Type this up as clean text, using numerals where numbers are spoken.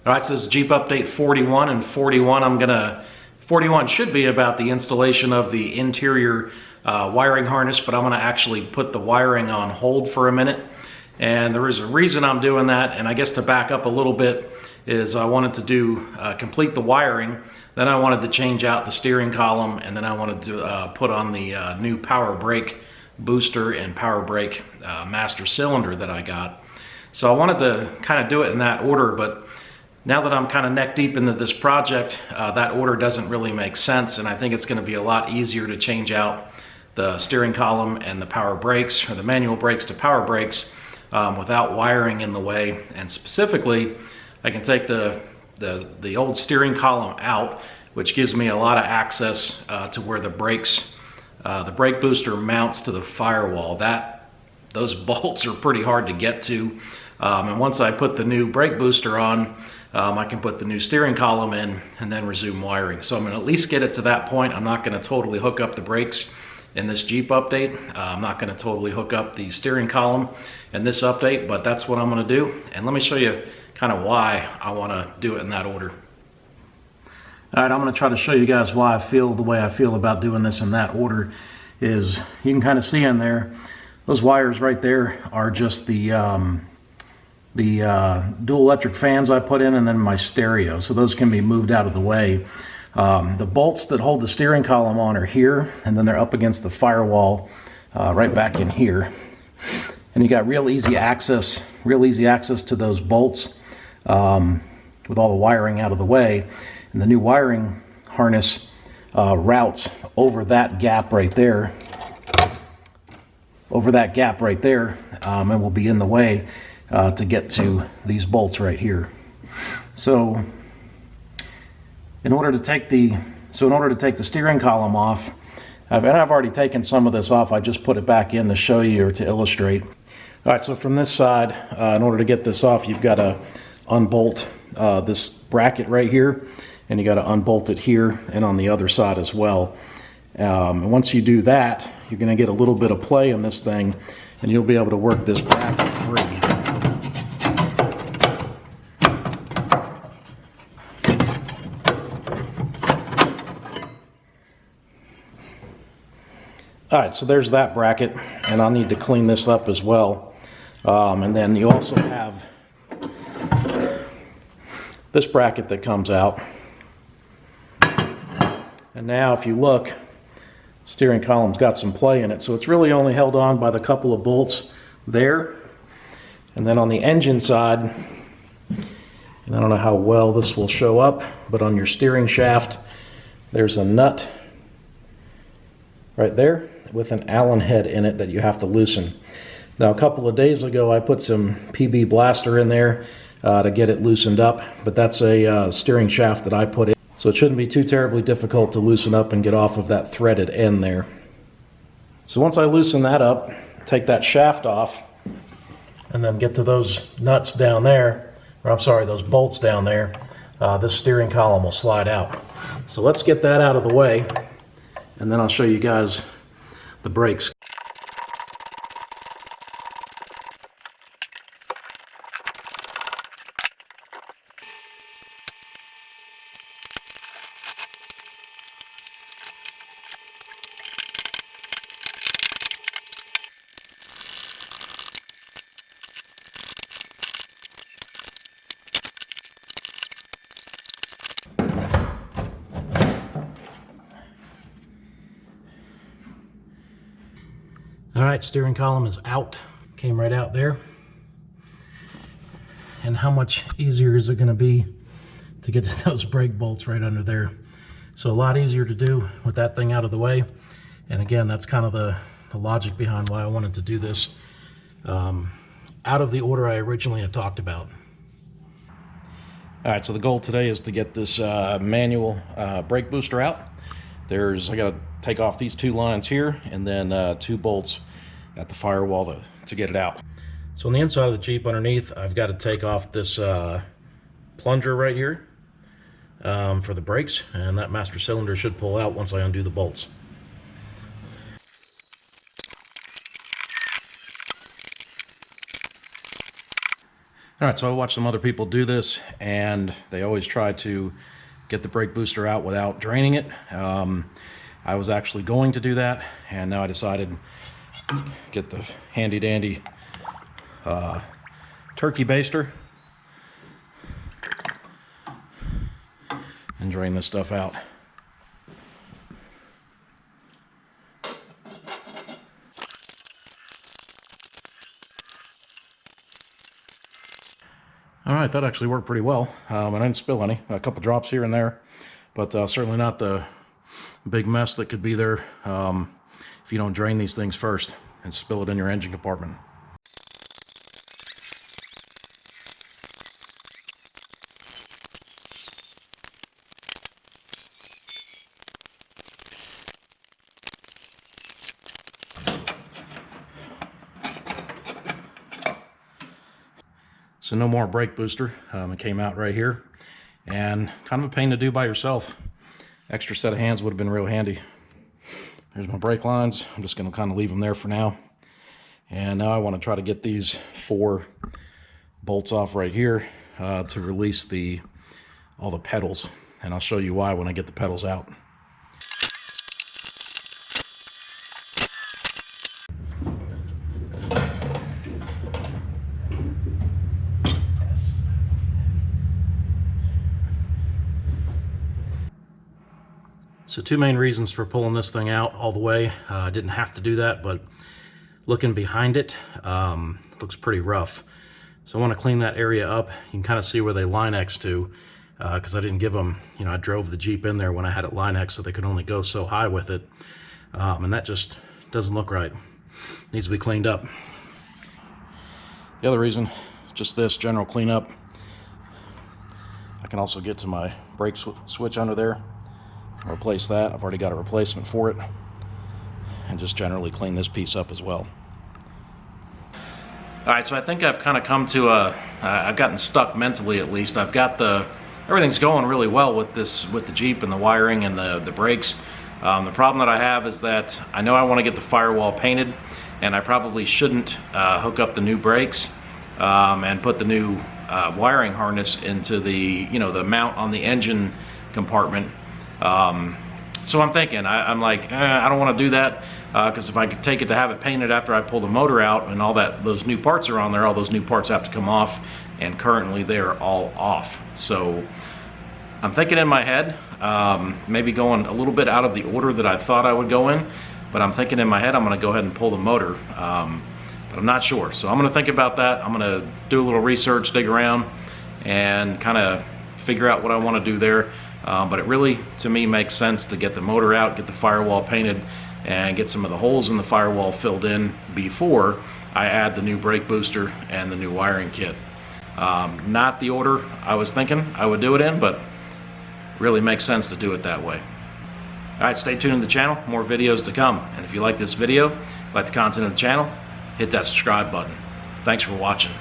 All right, so this is Jeep update 41, and 41 should be about the installation of the interior wiring harness, but I'm gonna actually put the wiring on hold for a minute. And there is a reason I'm doing that, and I guess to back up a little bit is I wanted to do complete the wiring, then I wanted to change out the steering column, and then I wanted to put on the new power brake booster and power brake master cylinder that I got. So I wanted to kind of do it in that order, but now that I'm kind of neck deep into this project, that order doesn't really make sense, and I think it's going to be a lot easier to change out the steering column and the power brakes, or the manual brakes to power brakes, without wiring in the way. And specifically, I can take the old steering column out, which gives me a lot of access to where the brakes, the brake booster mounts to the firewall. Those bolts are pretty hard to get to, and once I put the new brake booster on, I can put the new steering column in and then resume wiring. So I'm going to at least get it to that point. I'm not going to totally hook up the brakes in this Jeep update. I'm not going to totally hook up the steering column in this update, but that's what I'm going to do. And let me show you kind of why I want to do it in that order. All right, I'm going to try to show you guys why I feel the way I feel about doing this in that order. Is you can kind of see in there, those wires right there are just the dual electric fans I put in, and then my stereo, so those can be moved out of the way. The bolts that hold the steering column on are here, and then they're up against the firewall right back in here. And you got real easy access to those bolts with all the wiring out of the way. And the new wiring harness routes over that gap right there, and will be in the way to get to these bolts right here. So in order to take the steering column off, and I've already taken some of this off, I just put it back in to show you or to illustrate. All right, so from this side, in order to get this off, you've got to unbolt this bracket right here, and you got to unbolt it here and on the other side as well. And once you do that, you're going to get a little bit of play in this thing, and you'll be able to work this bracket free. All right, so there's that bracket, and I'll need to clean this up as well. And then you also have this bracket that comes out. And now if you look, steering column's got some play in it, so it's really only held on by the couple of bolts there. And then on the engine side, and I don't know how well this will show up, but on your steering shaft, there's a nut right there with an Allen head in it that you have to loosen. Now, a couple of days ago, I put some PB Blaster in there to get it loosened up, but that's a steering shaft that I put in, so it shouldn't be too terribly difficult to loosen up and get off of that threaded end there. So once I loosen that up, take that shaft off, and then get to those nuts down there, or I'm sorry, those bolts down there, this steering column will slide out. So let's get that out of the way, and then I'll show you guys the brakes. All right, steering column is out, came right out there. And how much easier is it going to be to get to those brake bolts right under there? So a lot easier to do with that thing out of the way. And again, that's kind of the logic behind why I wanted to do this out of the order I originally had talked about. All right, so the goal today is to get this manual brake booster out. I got to take off these two lines here, and then two bolts at the firewall to get it out. So on the inside of the Jeep underneath, I've got to take off this plunger right here for the brakes, and that master cylinder should pull out once I undo the bolts. All right, so I watched some other people do this, and they always try to get the brake booster out without draining it. I was actually going to do that, and now I decided to get the handy dandy turkey baster and drain this stuff out. All right, that actually worked pretty well. I didn't spill any, a couple drops here and there, but certainly not the big mess that could be there if you don't drain these things first and spill it in your engine compartment. So no more brake booster. It came out right here, and kind of a pain to do by yourself. Extra set of hands would have been real handy. There's my brake lines. I'm just going to kind of leave them there for now. And now I want to try to get these 4 bolts off right here to release all the pedals. And I'll show you why when I get the pedals out. So 2 main reasons for pulling this thing out all the way. I didn't have to do that, but looking behind it, looks pretty rough. So I want to clean that area up. You can kind of see where they Line-X to, because I didn't give them, I drove the Jeep in there when I had it Line-X, so they could only go so high with it. And that just doesn't look right. Needs to be cleaned up. The other reason, just this general cleanup. I can also get to my brake switch under there. Replace that. I've already got a replacement for it, and just generally clean this piece up as well. All right, so I think I've kind of come to I've gotten stuck mentally at least. I've got everything's going really well with the Jeep and the wiring and the brakes. The problem that I have is that I know I want to get the firewall painted, and I probably shouldn't hook up the new brakes and put the new wiring harness into the the mount on the engine compartment. So I'm thinking, I'm like, I don't want to do that, because if I could take it to have it painted after I pull the motor out and all those new parts are on there, all those new parts have to come off, and currently they're all off. So I'm thinking in my head, maybe going a little bit out of the order that I thought I would go in, but I'm thinking in my head I'm going to go ahead and pull the motor, but I'm not sure. So I'm going to think about that. I'm going to do a little research, dig around, and kind of figure out what I want to do there. But it really, to me, makes sense to get the motor out, get the firewall painted, and get some of the holes in the firewall filled in before I add the new brake booster and the new wiring kit. Not the order I was thinking I would do it in, but really makes sense to do it that way. All right, stay tuned to the channel, more videos to come. And if you like this video, like the content of the channel, hit that subscribe button. Thanks for watching.